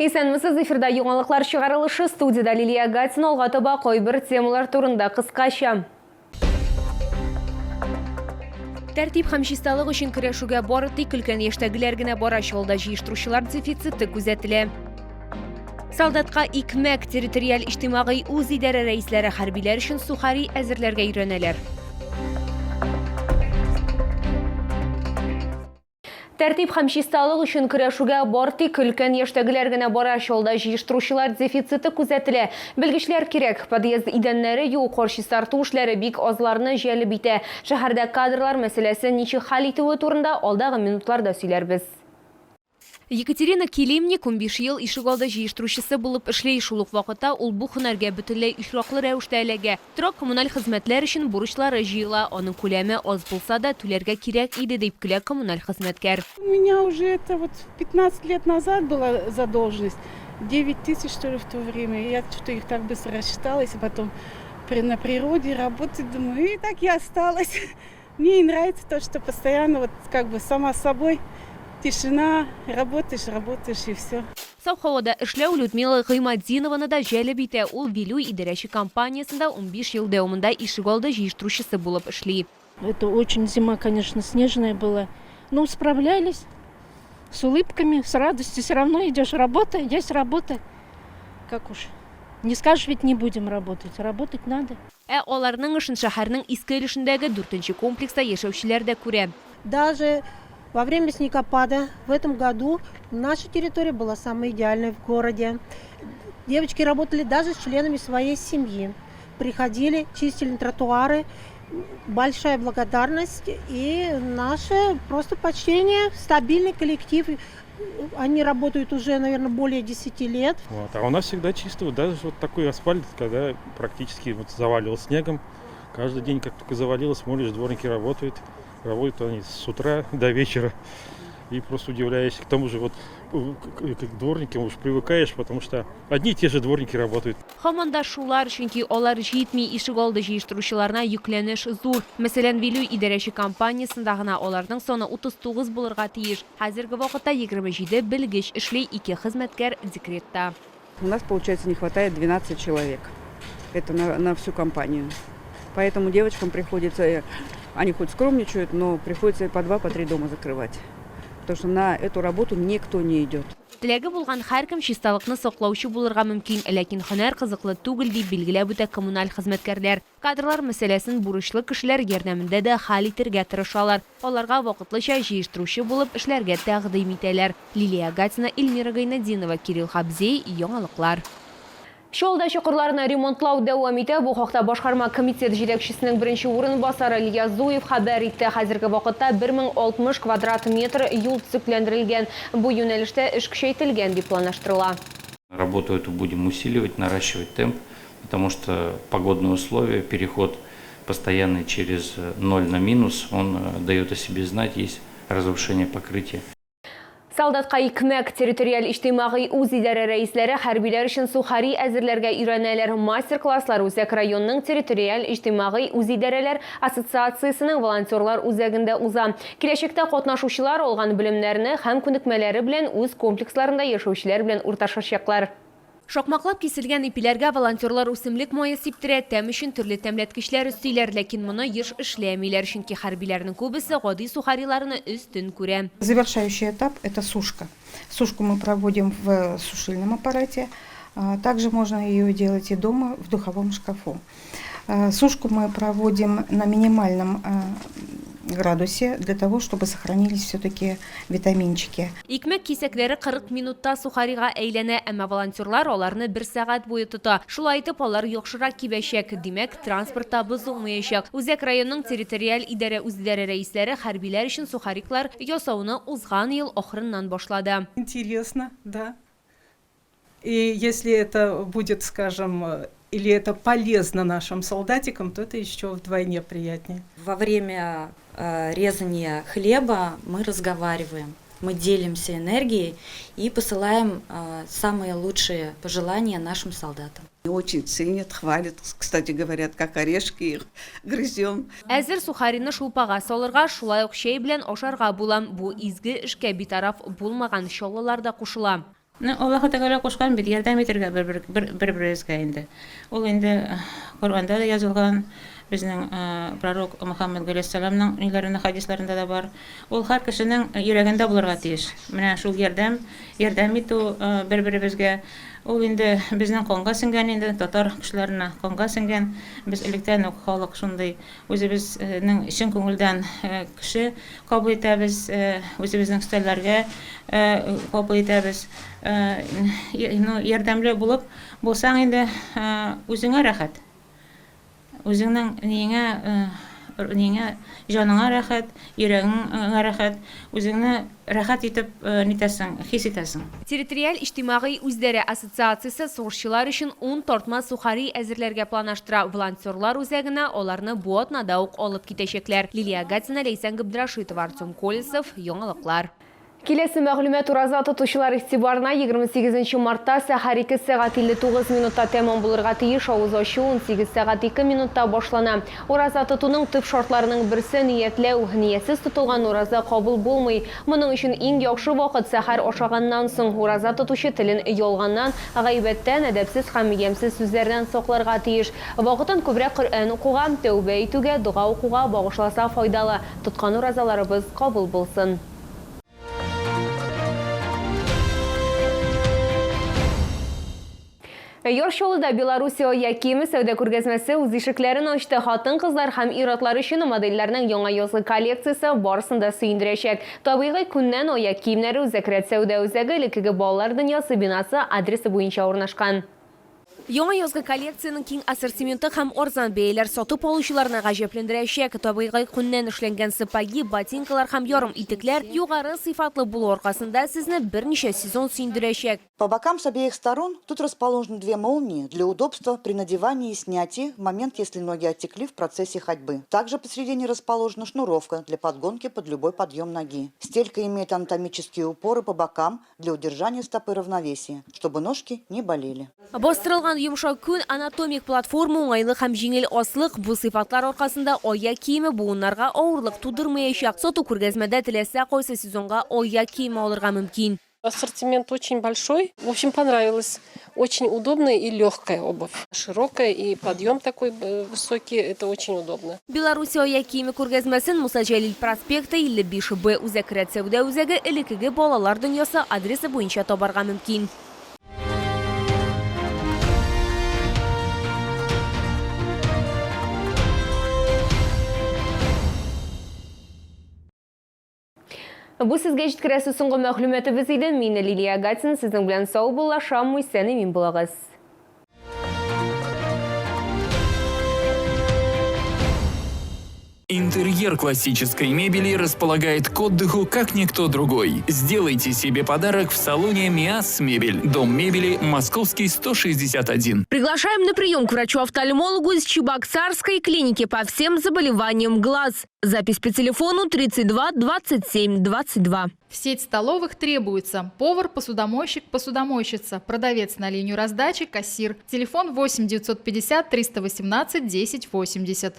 Исәнмесез, эфирда яңалыклар чыгарылышы, студияда Лилия Гатин, алга таба койбір темалар турында кыскача. Тәртип һәм чисталык өчен көрәшүгә бары тик өлкән яшьтәгеләр генә бара, чалда җыештыручылар дефициты күзәтелә. Солдатка икмәк, территориаль иҗтимагый үзидарә рәисләре хәрбиләр өчен сухари әзерләргә өйрәнәләр. Тәртип һәм чисталык өчен көрәшүгә бары тик өлкән яшьтәгеләр генә бара, чалда җыештыручылар дефициты күзәтелә. Белгечләр кирәк, подъезд идәннәре юк, чистарту эшләре бик азларны җәлеп итә. Шәһәрдә кадрлар мәсьәләсен ничек хәл итүе турында алдагы минутларда сөйләрбез. Екатерина Килимник 15 ел ишегалды җыештыручысы булып эшләй, шул ук вакытта ул бу һөнәргә бөтенләй очраклы рәвештә эләгә. Торак коммуналь хезмәтләр өчен бурычлары җыела, аның күләме аз булса да түләргә кирәк иде дип көлә коммуналь хезмәткәр. У меня уже это 15 лет назад была задолженность, 9 тысяч что ли в то время. Я что-то их так быстро рассчиталась, и потом на природе работать, думаю, и так я осталась. Мне и нравится то, что постоянно вот как бы сама собой. Тишина, работаешь и все. Саухавада эшләү Людмила Гыймадзинованы да җәлеп итә. Ул Вилю идарәче компаниясында 15 ел дәвамында ишегалды җыештыручысы булып эшли. Это очень зима, конечно, снежная была. Но справлялись с улыбками, с радостью. Все равно идешь, работа, есть работа. Как уж. Не скажешь, ведь не будем работать. Работать надо. Аларның эшен шәһәрнең иске өлешендәге 4-нче комплекста яшәүчеләр дә күрә. Даже во время снегопада в этом году наша территория была самая идеальная в городе. Девочки работали даже с членами своей семьи. Приходили, чистили тротуары. Большая благодарность и наше просто почтение. Стабильный коллектив. Они работают уже, наверное, более 10 лет. А у нас всегда чисто. Даже вот такой асфальт, когда практически заваливал снегом. Каждый день, как только завалило, смотришь, дворники работают. Работают они с утра до вечера. И просто удивляюсь. К тому же вот к дворникам уж привыкаешь, потому что одни и те же дворники работают. Хаманда шулар, чөнки алар җитми, ишегалды җыештыручыларына yüklәнеш зур. Мәсәлән, Вилю идарәче компаниясында гына аларның саны 39 булырга тиеш. Хәзерге вакытта 27 белгеч эшли, 2 хезмәткәр декретта. У нас, получается, не хватает 12 человек. Это на всю компанию. Поэтому девочкам приходится, они хоть скромничают, но приходится по 2, по 3 дома закрывать. Потому что на эту работу никто не идет. Теләге булган һәркем чисталыкны саклаучы булырга мөмкин, ләкин һөнәр кызыклы түгел дип билгеләп үтә коммуналь хезмәткәрләр. Кадрлар мәсьәләсен бурычлы кешеләр ярдәмендә дә хәл итәргә тырышалар. Аларга вакытлыча җыештыручы булып эшләргә тәкъдим итәләр. Лилия Гатина, Эльмира Гайнадинова, Кирилл Хабзей, яңалыклар. Шолда чокырларны ремонтлау дәвам итә. Бу хакта башкарма комитет җитәкчесенең беренче урынбасары Илья Зуев хәбәр итте. Хәзерге вакытта 1060 квадрат метр юл төзекләндерелгән. Бу юнәлештә эш көчәйтелгән дип планлаштырыла. Работу эту будем усиливать, наращивать темп, потому что погодные условия, переход постоянный через 0 на минус, он дает о себе знать, есть разрушение покрытия. Солдатка икмәк, территориаль иҗтимагый үзидарә рәисләре хәрбиләр өчен сухари әзерләргә өйрәнәләр. Мастер-класслар Үзәк районның территориаль иҗтимагый үзидарәләр ассоциациясенең волонтерлар үзәгендә уза. Киләчәктә катнашучылар алган белемнәрне һәм күнекмәләре белән үз комплексларында яшәүчеләр белән урташлашачаклар. Шакмаклап киселгән ипиләргә волонтерлар үсемлек мае сиптерә, тәм өчен төрле тәмләткечләр өстиләр, ләкин моны еш эшләмиләр, чөнки хәрбиләрнең күбесе гади сухариларны өстен күрә. Завершающий этап – это сушка. Сушку мы проводим в сушильном аппарате. Также можно ее делать и дома в духовом шкафу. Сушку мы проводим на минимальном градусе для того, чтобы сохранились все-таки витаминчики. Икмәк кисәкләре 40 минутта сухарига әйләнә, әмма волонтерлар аларны 1 сәгать буе тота. Шулай итеп, алар яхшырак кибәчәк, димәк, транспортта бозылмаячак. Үзәк районның территориаль үзидарә рәисләре хәрбиләр өчен сухариклар ясауны узган ел ахырыннан башлады. Интересно, да. И если это будет, скажем, или это полезно нашим солдатикам, то это еще вдвойне приятнее. Во время резания хлеба мы разговариваем, мы делимся энергией и посылаем самые лучшие пожелания нашим солдатам. Очень ценят, хвалят, кстати, говорят, как орешки их грызем. Әзер сухарины шулпага салырга, шулай ук чәй белән ашарга булам. Бу изге эшкә битараф булмаган чаллылар да кушыла. Аллаһы Тәгалә кушкан бит ярдәм итәргә бер-беребезгә инде. Ул инде Коръәндә дә язылган, безнең пророк Мөхәммәд галәйһиссәламның ниләрендә, хадисларында да бар. Ул һәр кешенең йөрәгендә булырга тиеш. Менә шул ярдәм итү бер-беребезгә. Ул инде безнең канга сеңгән, инде татар кешеләренә канга сеңгән. Без электән үк халык шундый үзебезнең чын күңелдән кеше кабул итәбез, үзебезнең стәлләргә кабул итәбез. Ярдәмле булып булсаң инде үзеңә рәхәт. Үзеңнең неңә җаныңа рәхәт, йөрәгеңә рәхәт, үзеңне рәхәт итеп нитәсең, хис итәсең. Территориаль иҗтимагый үзләре ассоциациясе сугышчылар өчен 10 тартма сухари әзерләргә планлаштыра. Волонтерлар үзәгенә аларны бу атнада ук алып китәчәкләр. Лилия Гатина, Ләйсән Габдрашитова, Артем Колесов, Яңалыклар. Киләсе мәгълүмат ураза тотучылар игътибарына 28 мартта сәгать 2 сәгать 59 минутта тәмам булырга тиеш, авыз ачу 18 сәгать 2 минутта башлана. Ураза тотуның төп шартларының берсе ниятләү. Ниятсез тотылган ураза кабул булмый. Моның өчен иң яхшы вакыт сәхәр ашаганнан соң. Ураза тотучы телен ялганнан, гайбәттән, әдәпсез һәм ямьсез сүзләрдән сакларга тиеш. Вакытын күбрәк Коръән укуга, тәүбә итүгә, дуга укуга багышласа файдалы. Тоткан уразаларыбыз кабул булсын. Йоршолыда Белоруссия Якимы сәүдә күргәзмәсе үз ишекләрен ачты. Хатын-кызлар һәм ир-атлар өчен модельләрнең яңа язгы коллекциясе барысын да сөендерәчәк. Табигый күннән аяк киемнәре Үзәкрәт сәүдә үзәге элеккеге балалар дөньясы бинасы адресы буенча урнашкан. Яңа язгы коллекцияның киң ассортименты һәм арзан бәяләр сатып алучыларны гаҗәпләндерәчәк. Табигый күннән эшләнгән сапоги, ботинкалар һәм ярым итекләр югары сыйфатлы булу аркасында сезне берничә сезон сөендерәчәк. По бокам с обеих сторон тут расположены две молнии для удобства при надевании и снятии в момент, если ноги оттекли в процессе ходьбы. Также посередине расположена шнуровка для подгонки под любой подъем ноги. Стелька имеет анатомические упоры по бокам для удержания стопы равновесия, чтобы ножки не болели. Бастырылган йомшак күн анатомик платформа уңайлы һәм җиңел аслык бу сыйфатлар аркасында аяк киеме буыннарга авырлык тудырмаячак. Сату күргәзмәдә теләсә кайсы сезонга аяк киеме алырга мөмкин. Ассортимент очень большой. В общем, понравилось. Очень удобная и легкая обувь. Широкая и подъем такой высокий. Это очень удобно. Белоруссия аяк киеме күргәзмәсен Муса Җәлил проспекты 55Б Үзәкрәт сәүдә үзәге элеккеге балалар дөньясы адресы буенча табарга мөмкин. Бу сезгә җиткерәсе соңгы мәгълүматыбыз иде. Мин Лилия Гатина, сезнең белән сау булашам, исән мин булагыз. Интерьер классической мебели располагает к отдыху как никто другой. Сделайте себе подарок в салоне МИАС Мебель. Дом мебели, Московский, 161. Приглашаем на прием к врачу-офтальмологу из Чебоксарской клиники по всем заболеваниям глаз. Запись по телефону 32 27 22. В сеть столовых требуется повар, посудомойщик, посудомойщица, продавец на линию раздачи, кассир. Телефон 8 950 318 10 80.